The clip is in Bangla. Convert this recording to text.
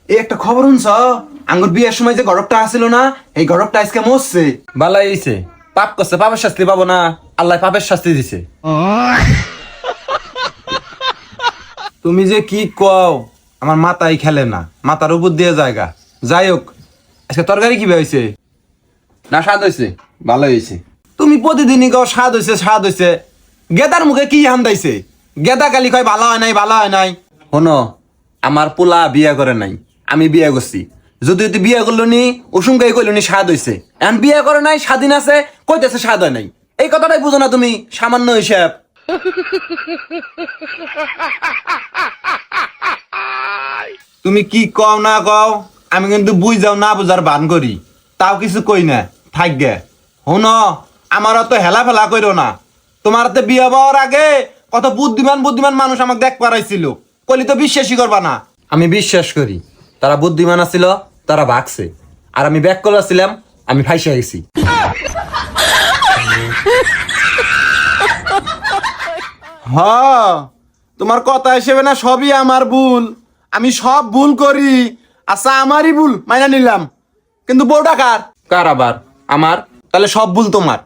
এই একটা খবর শুনছ? আঙ্গুর বিয়ের সময় যে গরবটা আসিল না, এই গরবটা আজকে মরছে। বালাই হইছে, পাপ করছে, পাপের শাস্তি পাবো না, আল্লাহ পাপের শাস্তি দিছে। তুমি যে কি কও, আমার মাথায় খেলে না, মাথার উপর দিয়ে জায়গা। যাই হোক, আজকে তরকারি কি হয়েছে? না, স্বাদ হয়েছে, ভালো হয়েছে। তুমি প্রতিদিনই কও স্বাদ হয়েছে স্বাদ হয়েছে। গেদার মুখে কি হান্দাইছে? গেদা কালি কয় ভালো হয় নাই ভালো হয় নাই। শোনো, আমার পোলা বিয়া করে নাই, আমি বিয়া করছি। যদি তুই বিয়া করলো নি, উসুমকাই কইলো নি স্বাদ হয়েছে। এখন বিয়া করে নাই, স্বাধীন আছে, কইতেছে স্বাদ হয় নাই। এই কথাটাই বুঝো না তুমি, সামান্য হিসাব। তুমি কি কও না কও, আমি কিন্তু বুঝ যাও না বুঝার বান করি, তাও কিছু কই না। থাক গে। শুন, আমার অত হেলা ফেলা কইরো না। তোমার হাতে বিয়ে হওয়ার আগে কত বুদ্ধিমান বুদ্ধিমান মানুষ আমাকে দেখ পারাইছিল, কলি তো বিশ্বাসই করবা না। আমি বিশ্বাস করি, তারা বুদ্ধিমান আছিল, তারা ভাগছে। আর আমি ব্যাক করছিলাম, আমি ফাইসা গেছি। হ, তোমার কথা হিসেবে না সবই আমার ভুল, আমি সব ভুল করি। আচ্ছা, আমারই ভুল মাইনা নিলাম, কিন্তু বউটা কার? কার আবার? আমার। তাহলে সব ভুল তোমার।